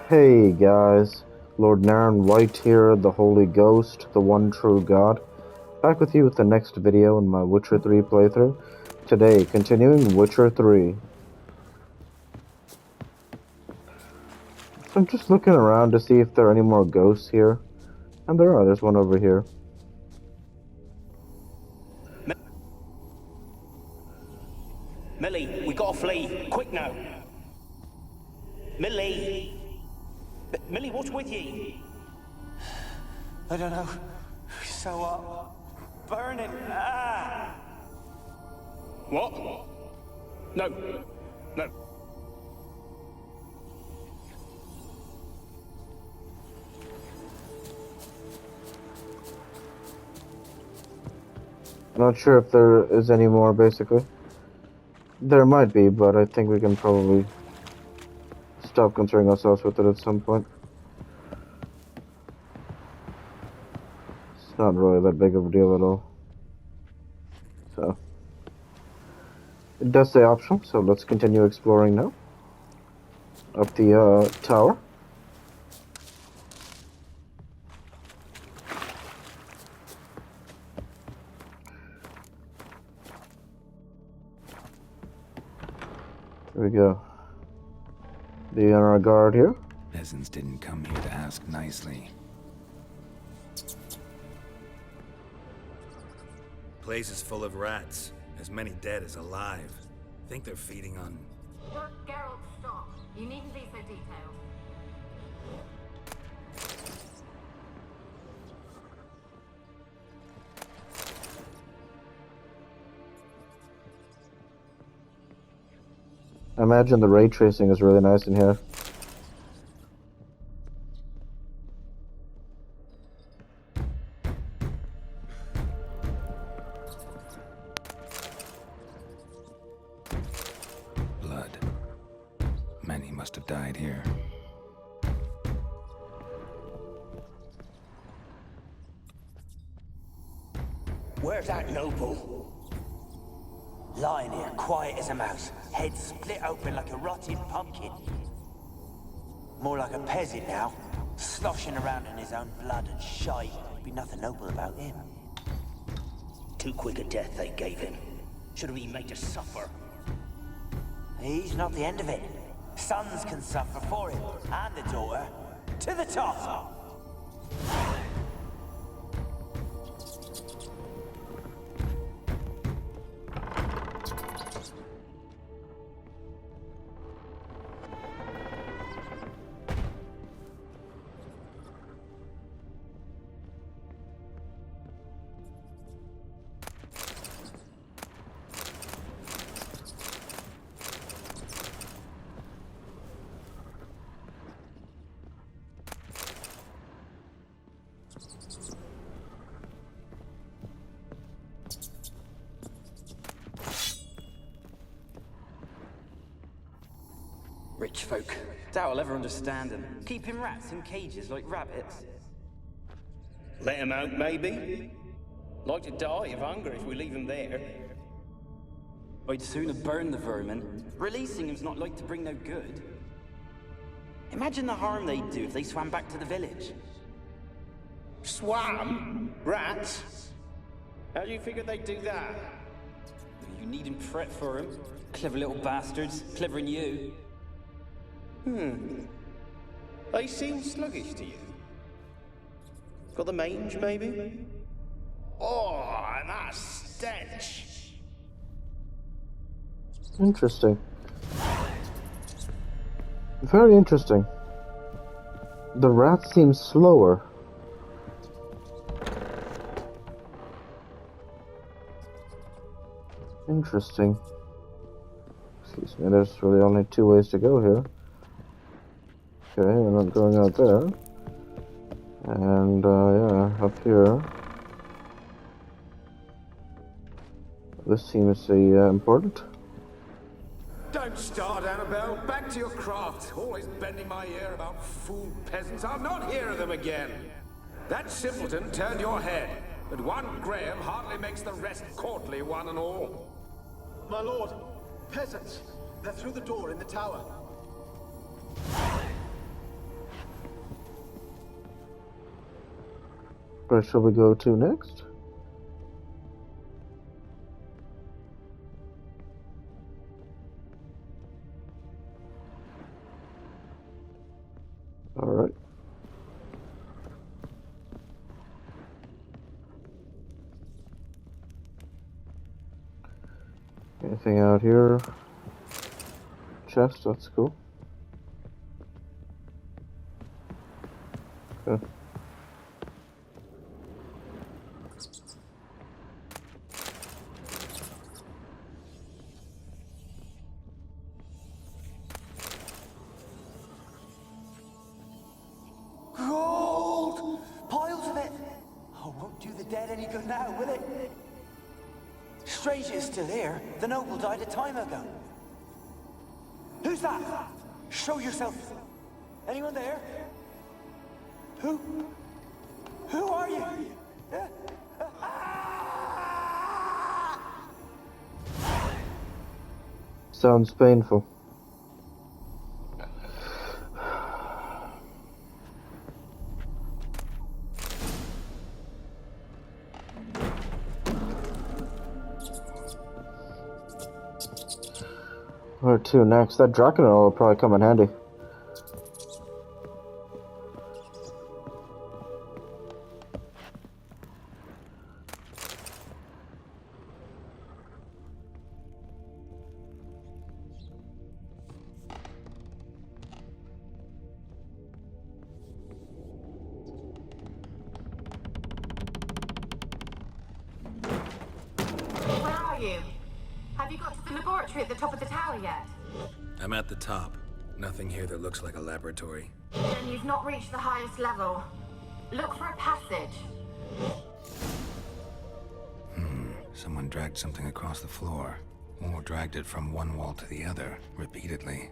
Hey guys, Lord Naren White here, the Holy Ghost, the one true God, back with you with the next video in my Witcher 3 playthrough. Today, continuing Witcher 3. So I'm just looking around to see if there are any more ghosts here. And there are, there's one over here. Millie, we gotta flee. Quick now. Millie! Millie, what's with ye? I don't know. So, burning. Ah! What? No. No. Not sure if there is any more, basically. There might be, but I think we can probably stop concerning ourselves with it at some point. It's not really that big of a deal at all. So, it does say optional, so let's continue exploring now. Up the tower. There we go. Be on our guard here. Peasants didn't come here to ask nicely. Place is full of rats. As many dead as alive. Think they're feeding on... Geralt, stop. You needn't be so detailed. I imagine the ray tracing is really nice in here. Blood. Many must have died here. Where's that noble? Lying here, quiet as a mouse, head split open like a rotting pumpkin. More like a peasant now, sloshing around in his own blood and shite. Be nothing noble about him. Too quick a death they gave him. Should have been made to suffer. He's not the end of it. Sons can suffer for him, and the daughter. To the top! Rich folk. Doubt I'll ever understand them. Keeping rats in cages like rabbits. Let him out, maybe? Like to die of hunger if we leave him there. I'd sooner burn the vermin. Releasing him's not like to bring no good. Imagine the harm they'd do if they swam back to the village. Swam? Rats? How do you figure they'd do that? You needn't fret for 'em. Clever little bastards. Clever than you. They seem sluggish to you. Got the mange, maybe? Oh, and that stench! Interesting. Very interesting. The rat seems slower. Interesting. Excuse me, there's really only two ways to go here. Okay, we're not going out there. And, yeah, up here. This seems important. Don't start, Annabelle. Back to your craft. Always bending my ear about fool peasants. I'll not hear of them again. That simpleton turned your head, but one Graham hardly makes the rest courtly, one and all. My lord, peasants. They're through the door in the tower. Where shall we go to next? Alright. Anything out here? Chest, that's cool. Okay. Gold! Piles of it! Oh, won't do the dead any good now, will it? Strange it's still here. The noble died a time ago. Who's that? Show yourself. Anyone there? Who? Who are you? Sounds painful. Where to next? That Draconol will probably come in handy. Where are you? Have you got to the laboratory at the top of the tower yet? I'm at the top. Nothing here that looks like a laboratory. Then you've not reached the highest level. Look for a passage. Someone dragged something across the floor, or dragged it from one wall to the other, repeatedly.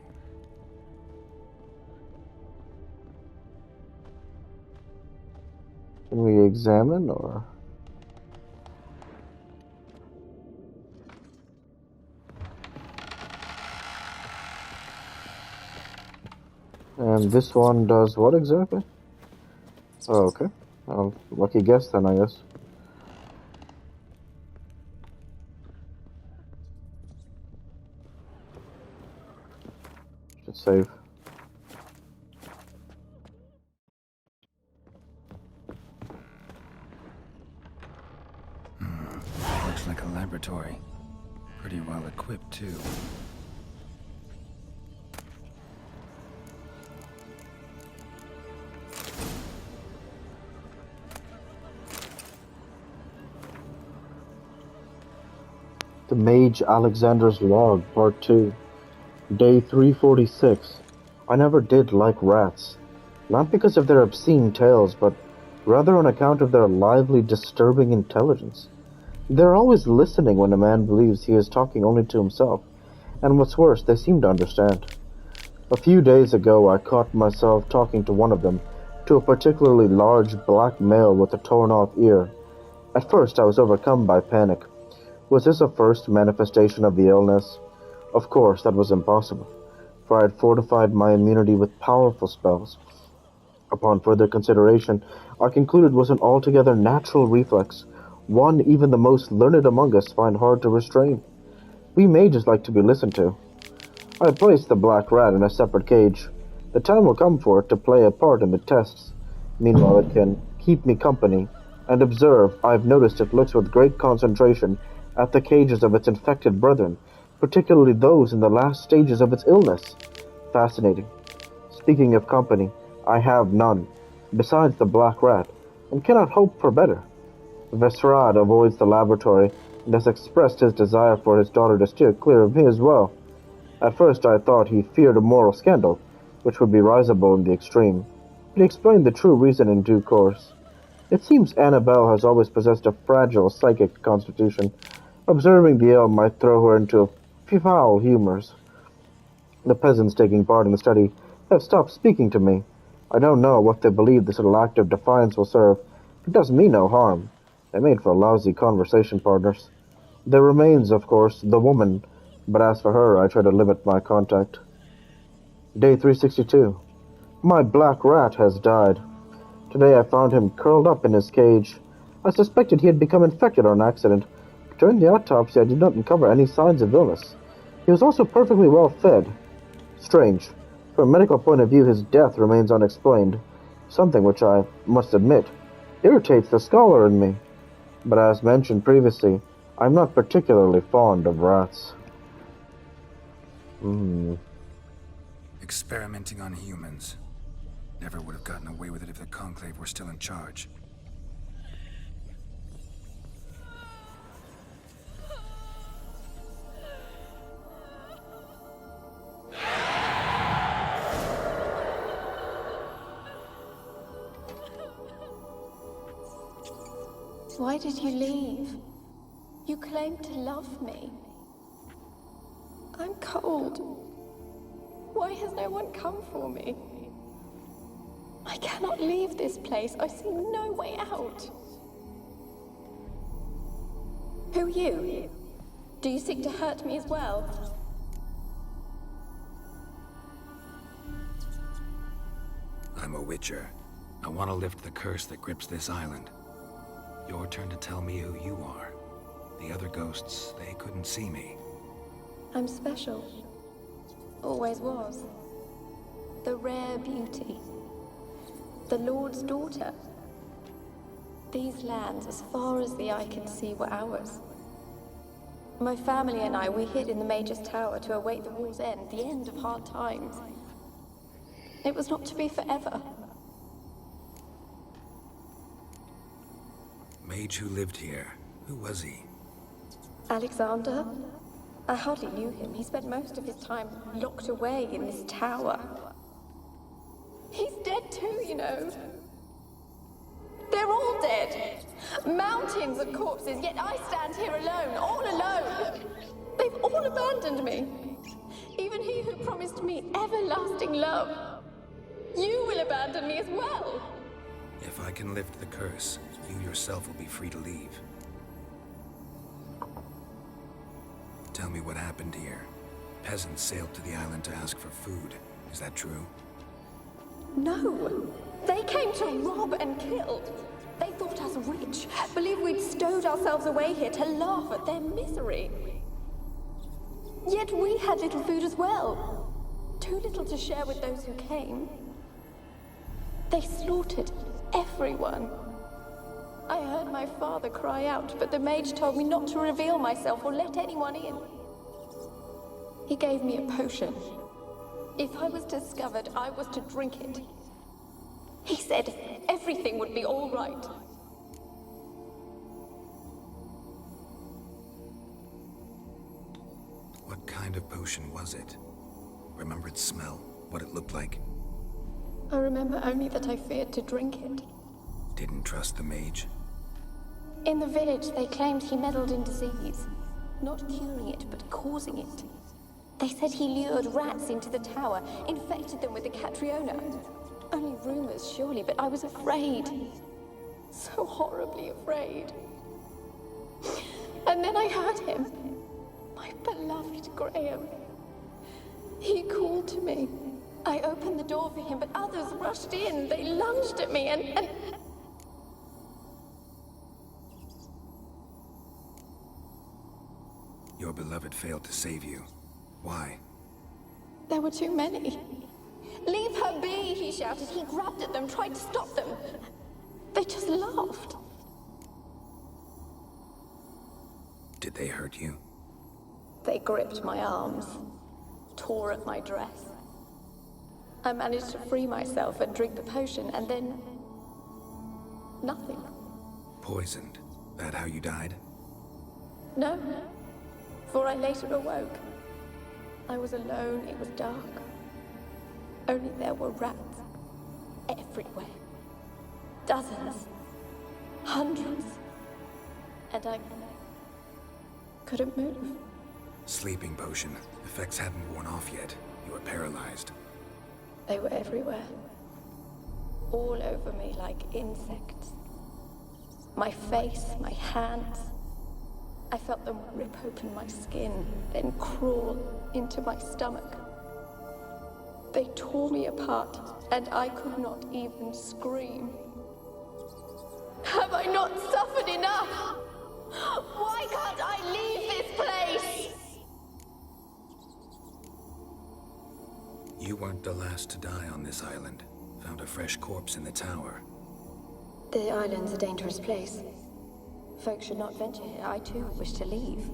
Can we examine, or? And this one does what exactly? Oh, okay. Lucky guess then, I guess. Should save. Looks like a laboratory. Pretty well equipped, too. The Mage Alexander's Log, Part 2. Day 346. I never did like rats. Not because of their obscene tales, but rather on account of their lively, disturbing intelligence. They're always listening when a man believes he is talking only to himself, and what's worse, they seem to understand. A few days ago, I caught myself talking to one of them, to a particularly large black male with a torn-off ear. At first, I was overcome by panic. Was this a first manifestation of the illness? Of course, that was impossible, for I had fortified my immunity with powerful spells. Upon further consideration, I concluded it was an altogether natural reflex, one even the most learned among us find hard to restrain. We mages like to be listened to. I placed the black rat in a separate cage. The time will come for it to play a part in the tests. Meanwhile, it can keep me company, and observe, I've noticed it looks with great concentration at the cages of its infected brethren, particularly those in the last stages of its illness. Fascinating. Speaking of company, I have none, besides the black rat, and cannot hope for better. Vesrad avoids the laboratory, and has expressed his desire for his daughter to steer clear of me as well. At first I thought he feared a moral scandal, which would be risible in the extreme, but he explained the true reason in due course. It seems Annabelle has always possessed a fragile psychic constitution. Observing the ill might throw her into foul humors. The peasants taking part in the study have stopped speaking to me. I don't know what they believe this little act of defiance will serve. It does me no harm. They made for lousy conversation partners. There remains, of course, the woman, but as for her, I try to limit my contact. Day 362. My black rat has died. Today I found him curled up in his cage. I suspected he had become infected on accident. During the autopsy, I did not uncover any signs of illness. He was also perfectly well fed. Strange. From a medical point of view, his death remains unexplained. Something which I must admit irritates the scholar in me. But as mentioned previously, I'm not particularly fond of rats. Experimenting on humans. Never would have gotten away with it if the Conclave were still in charge. Why did you leave? You claimed to love me. I'm cold. Why has no one come for me? I cannot leave this place. I see no way out. Who are you? Do you seek to hurt me as well? I'm a Witcher. I want to lift the curse that grips this island. Your turn to tell me who you are. The other ghosts, they couldn't see me. I'm special. Always was. The rare beauty. The Lord's daughter. These lands, as far as the eye can see, were ours. My family and I, we hid in the Mage's Tower to await the war's end, the end of hard times. It was not to be forever. Mage who lived here. Who was he? Alexander? I hardly knew him. He spent most of his time locked away in this tower. He's dead too, you know. They're all dead. Mountains of corpses, yet I stand here alone, all alone. They've all abandoned me. Even he who promised me everlasting love. You will abandon me as well. If I can lift the curse, you yourself will be free to leave. Tell me what happened here. Peasants sailed to the island to ask for food. Is that true? No. They came to rob and kill. They thought us rich, believed we'd stowed ourselves away here to laugh at their misery. Yet we had little food as well. Too little to share with those who came. They slaughtered everyone. I heard my father cry out, but the mage told me not to reveal myself or let anyone in. He gave me a potion. If I was discovered, I was to drink it. He said everything would be all right. What kind of potion was it? Remember its smell? What it looked like? I remember only that I feared to drink it. Didn't trust the mage? In the village, they claimed he meddled in disease. Not curing it, but causing it. They said he lured rats into the tower, infected them with the Catriona. Only rumors, surely, but I was afraid. So horribly afraid. And then I heard him. My beloved Graham. He called to me. I opened the door for him, but others rushed in. They lunged at me and... Your beloved failed to save you. Why? There were too many. Leave her be, he shouted. He grabbed at them, tried to stop them. They just laughed. Did they hurt you? They gripped my arms, tore at my dress. I managed to free myself and drink the potion, and then... nothing. Poisoned. That how you died? No, for I later awoke. I was alone, it was dark. Only there were rats. Everywhere. Dozens. Hundreds. And I... couldn't move. Sleeping potion. Effects hadn't worn off yet. You were paralyzed. They were everywhere. All over me like insects. My face, my hands. I felt them rip open my skin, then crawl into my stomach. They tore me apart, and I could not even scream. I not suffered enough? Why can't I leave this place? You weren't the last to die on this island. Found a fresh corpse in the tower. The island's a dangerous place. Folks should not venture here. I too wish to leave.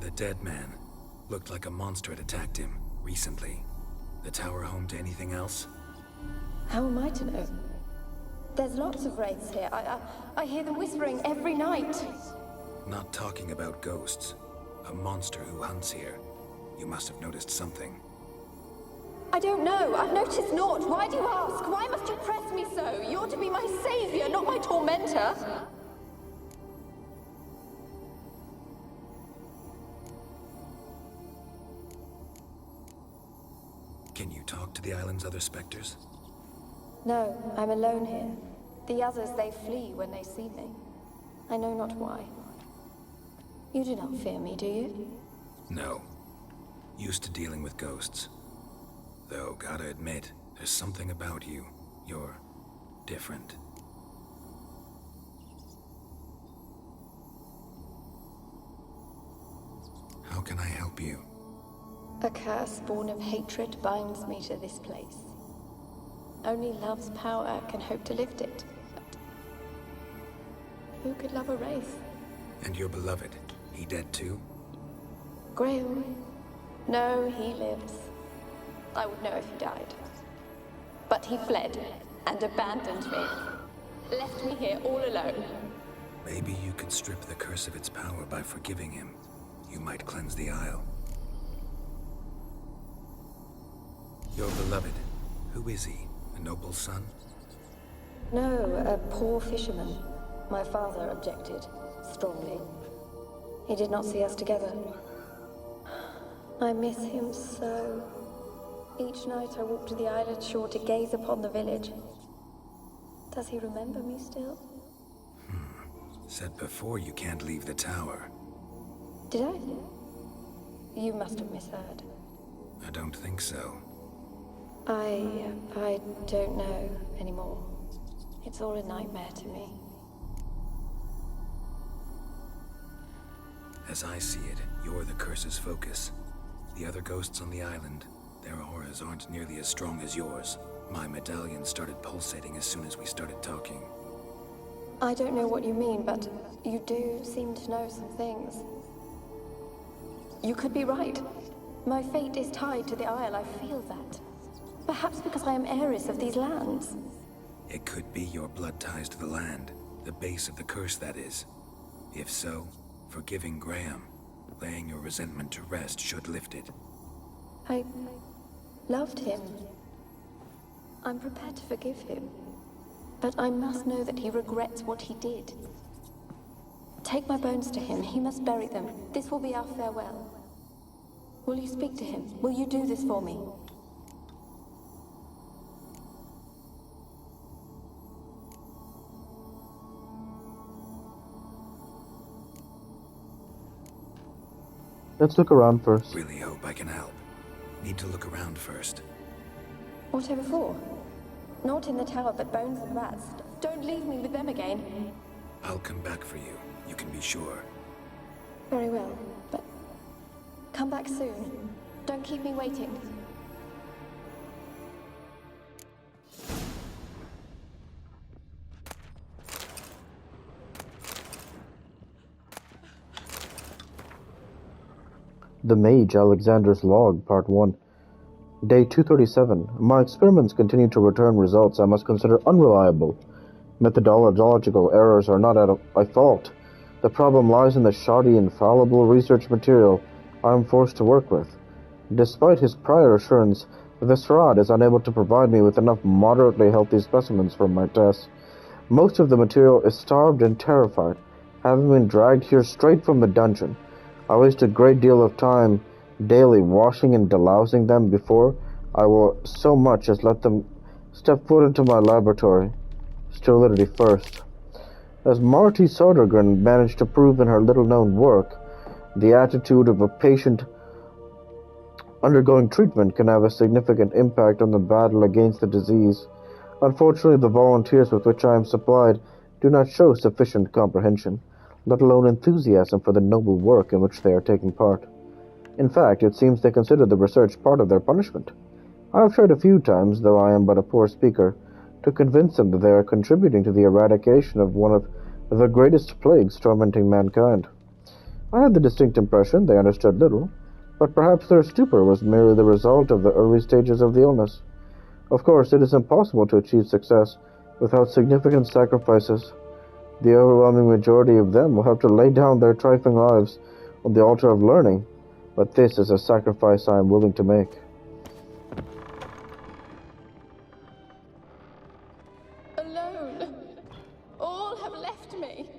The dead man looked like a monster had attacked him recently. The tower home to anything else? How am I to know? There's lots of wraiths here. I hear them whispering every night. Not talking about ghosts. A monster who hunts here. You must have noticed something. I don't know. I've noticed naught. Why do you ask? Why must you press me so? You're to be my savior, not my tormentor. Can you talk to the island's other specters? No, I'm alone here. The others, they flee when they see me. I know not why. You do not fear me, do you? No. Used to dealing with ghosts. Though, gotta admit, there's something about you. You're different. How can I help you? A curse born of hatred binds me to this place. Only love's power can hope to lift it. But who could love a wraith? And your beloved, he dead too? Graham? No, he lives. I would know if he died. But he fled and abandoned me. Left me here all alone. Maybe you could strip the curse of its power by forgiving him. You might cleanse the Isle. Your beloved, who is he? A noble son? No, a poor fisherman. My father objected, strongly. He did not see us together. I miss him so. Each night I walk to the island shore to gaze upon the village. Does he remember me still? Said before you can't leave the tower. Did I? You must have misheard. I don't think so. I don't know anymore. It's all a nightmare to me. As I see it, you're the curse's focus. The other ghosts on the island, their auras aren't nearly as strong as yours. My medallion started pulsating as soon as we started talking. I don't know what you mean, but you do seem to know some things. You could be right. My fate is tied to the Isle, I feel that. Perhaps because I am heiress of these lands. It could be your blood ties to the land, the base of the curse, that is. If so, forgiving Graham, laying your resentment to rest should lift it. I loved him. I'm prepared to forgive him. But I must know that he regrets what he did. Take my bones to him. He must bury them. This will be our farewell. Will you speak to him? Will you do this for me? Let's look around first. Really hope I can help. Need to look around first. Whatever for? Not in the tower, but bones and rats. Don't leave me with them again. I'll come back for you, you can be sure. Very well, but come back soon. Don't keep me waiting. The Mage Alexander's Log, Part 1. Day 237. My experiments continue to return results I must consider unreliable. Methodological errors are not at my fault. The problem lies in the shoddy, infallible research material I am forced to work with. Despite his prior assurance, Viscerad is unable to provide me with enough moderately healthy specimens for my tests. Most of the material is starved and terrified, having been dragged here straight from the dungeon. I waste a great deal of time daily washing and delousing them before I will so much as let them step foot into my laboratory. Sterility first. As Marty Sodergren managed to prove in her little-known work, the attitude of a patient undergoing treatment can have a significant impact on the battle against the disease. Unfortunately, the volunteers with which I am supplied do not show sufficient comprehension, let alone enthusiasm for the noble work in which they are taking part. In fact, it seems they consider the research part of their punishment. I have tried a few times, though I am but a poor speaker, to convince them that they are contributing to the eradication of one of the greatest plagues tormenting mankind. I had the distinct impression they understood little, but perhaps their stupor was merely the result of the early stages of the illness. Of course, it is impossible to achieve success without significant sacrifices. The overwhelming majority of them will have to lay down their trifling lives on the altar of learning, but this is a sacrifice I am willing to make. Alone. All have left me.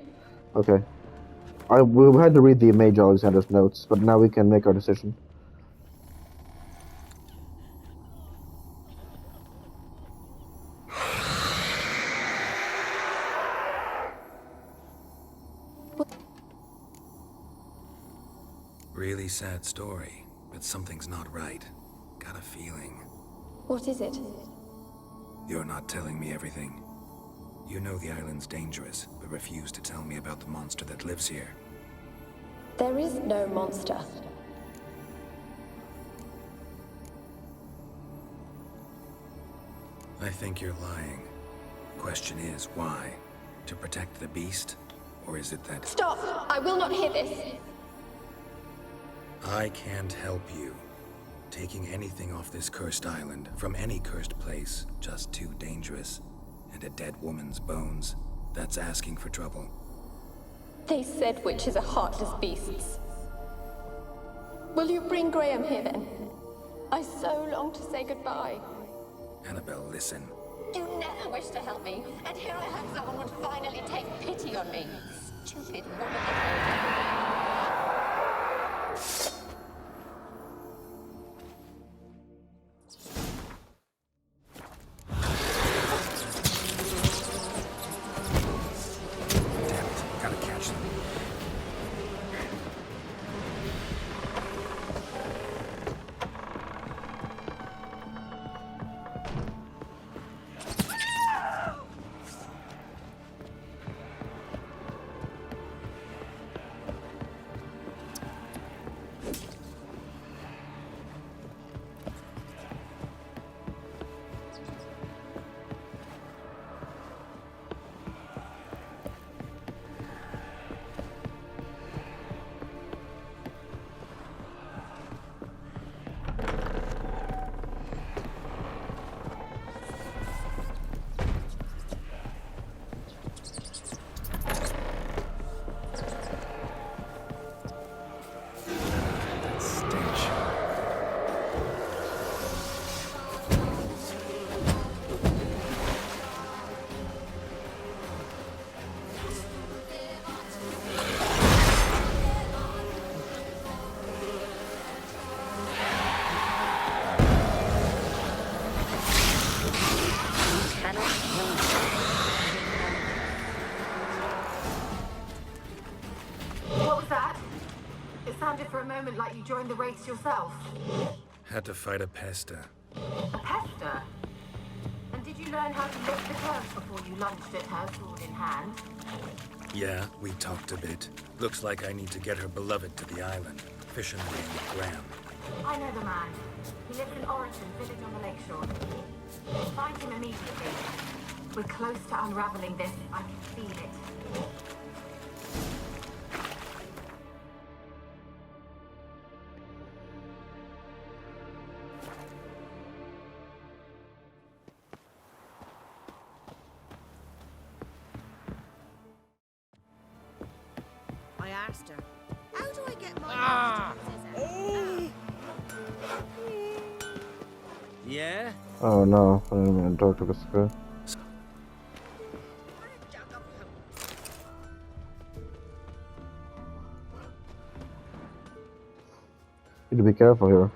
Okay. We had to read the Mage Alexander's notes, but now we can make our decision. Really sad story, but something's not right. Got a feeling. What is it? You're not telling me everything. You know the island's dangerous, but refuse to tell me about the monster that lives here. There is no monster. I think you're lying. Question is, why? To protect the beast? Or is it that... Stop! I will not hear this. I can't help you. Taking anything off this cursed island, from any cursed place, just too dangerous. And a dead woman's bones, that's asking for trouble. They said witches are heartless beasts. Will you bring Graham here then? I so long to say goodbye. Annabelle, listen. You never wished to help me, and here I hope someone would finally take pity on me. Stupid woman. For a moment like you joined the race yourself. Had to fight a pester. A pester? And did you learn how to lift the curves before you lunged at her, sword in hand? Yeah, we talked a bit. Looks like I need to get her beloved to the island. Fisherman named Graham. I know the man. He lives in Orrington, village on the lakeshore. Find him immediately. We're close to unraveling this. I can feel it. I asked her, how do I get my Yeah? Oh no, I didn't mean to talk to this guy. Need to be careful here.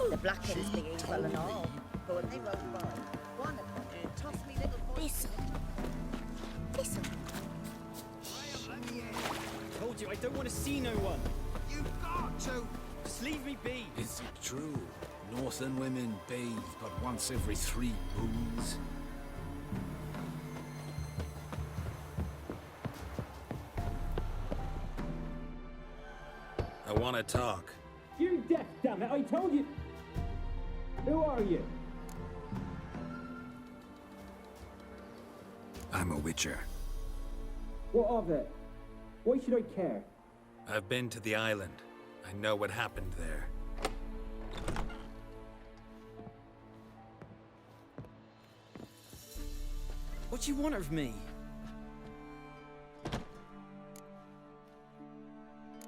The blackheads being well and all, but when they rode by, one of them tossed me little boy. Listen. I don't want to see no one. You've got to! Just leave me be. Is it true? Northern women bathe but once every 3 moons? I want to talk. You're deaf, damn it! I told you. Who are you? I'm a witcher. What of it? Why should I care? I've been to the island. I know what happened there. What do you want of me?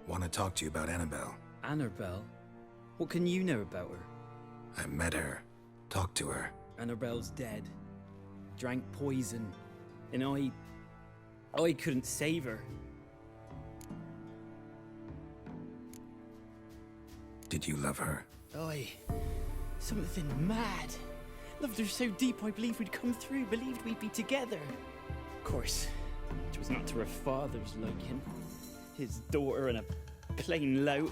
Want to talk to you about Annabelle. Annabelle? What can you know about her? I met her. Talked to her. Annabelle's dead. Drank poison. And I couldn't save her. Did you love her? Something mad. Loved her so deep I believed we'd come through, believed we'd be together. Of course, it was not to her father's liking. His daughter and a plain lout.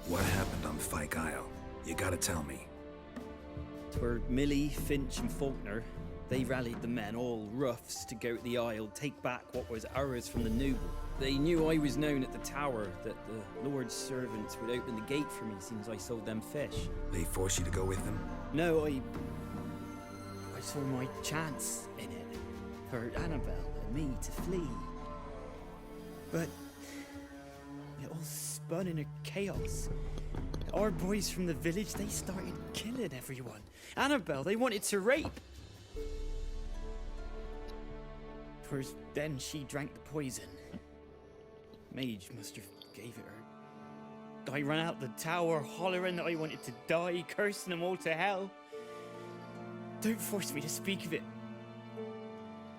What happened on Fyke Isle? You gotta tell me. 'Twere Millie, Finch and Faulkner. They rallied the men, all roughs, to go to the Isle, take back what was ours from the noble. They knew I was known at the tower, that the Lord's servants would open the gate for me since I sold them fish. They forced you to go with them? No, I saw my chance in it, for Annabelle and me to flee. But it all spun in a chaos. Our boys from the village, they started killing everyone. Annabelle, they wanted to rape. 'Twas then she drank the poison. Mage must have gave it her. I ran out the tower, hollering that I wanted to die, cursing them all to hell. Don't force me to speak of it.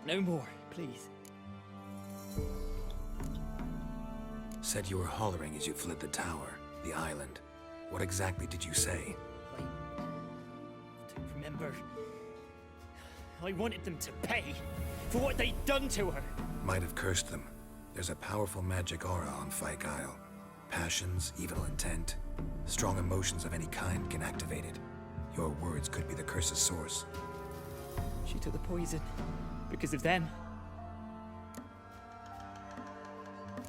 No more, please. Said you were hollering as you fled the tower, the island. What exactly did you say? I don't remember. I wanted them to pay for what they'd done to her. Might have cursed them. There's a powerful magic aura on Fyke Isle. Passions, evil intent, strong emotions of any kind can activate it. Your words could be the curse's source. She took the poison because of them.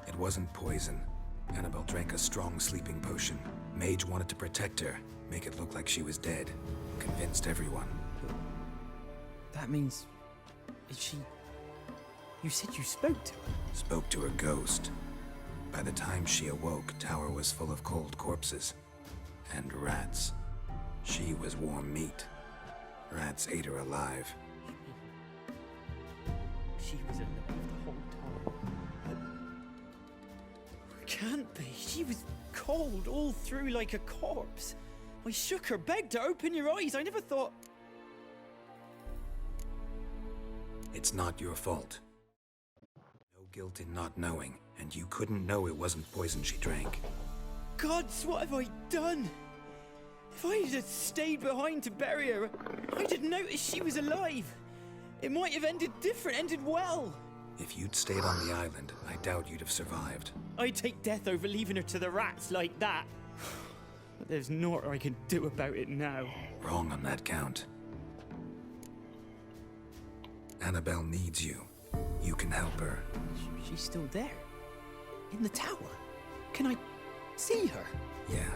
It wasn't poison. Annabelle drank a strong sleeping potion. Mage wanted to protect her, make it look like she was dead. Convinced everyone. That means... is she... You said you spoke to her? Spoke to her ghost. By the time she awoke, tower was full of cold corpses. And rats. She was warm meat. Rats ate her alive. She was alive the whole time. Can't be. She was cold all through like a corpse. I shook her, begged her, open your eyes. I never thought... It's not your fault. No guilt in not knowing, and you couldn't know it wasn't poison she drank. Gods, what have I done? If I had stayed behind to bury her, I'd have noticed she was alive. It might have ended different, ended well. If you'd stayed on the island, I doubt you'd have survived. I'd take death over leaving her to the rats like that. But there's naught I can do about it now. Wrong on that count. Annabelle needs you. You can help her. She's still there. In the tower. Can I see her? Yeah.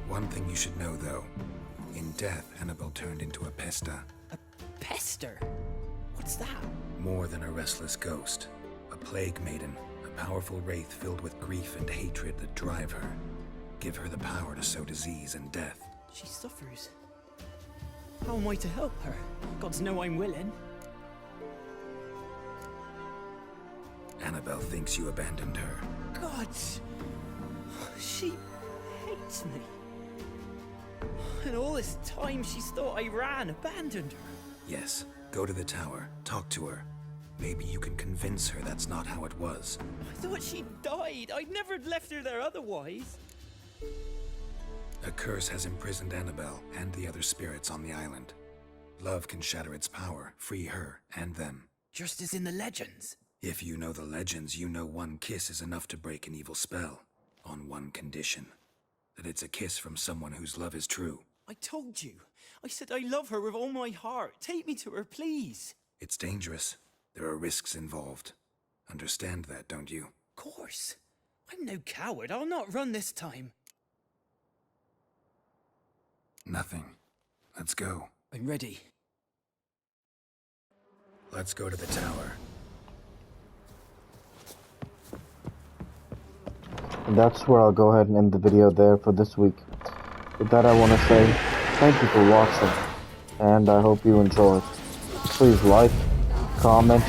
One thing you should know, though. In death, Annabelle turned into a pesta. A pester? What's that? More than a restless ghost. A plague maiden. A powerful wraith filled with grief and hatred that drive her. Give her the power to sow disease and death. She suffers. How am I to help her? Gods know I'm willing. Annabelle thinks you abandoned her. Gods! She hates me. And all this time she's thought I ran, abandoned her. Yes, go to the tower, talk to her. Maybe you can convince her that's not how it was. I thought she died. I'd never left her there otherwise. A curse has imprisoned Annabelle and the other spirits on the island. Love can shatter its power, free her and them. Just as in the legends. If you know the legends, you know one kiss is enough to break an evil spell. On one condition. That it's a kiss from someone whose love is true. I told you. I said I love her with all my heart. Take me to her, please. It's dangerous. There are risks involved. Understand that, don't you? Of course. I'm no coward. I'll not run this time. Nothing. Let's go. I'm ready. Let's go to the tower. And that's where I'll go ahead and end the video there for this week. With that, I want to say thank you for watching, and I hope you enjoyed. Please like, comment,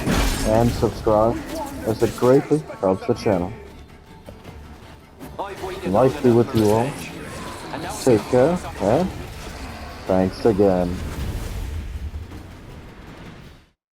and subscribe, as it greatly helps the channel. Life be with you all. Take care, and thanks again.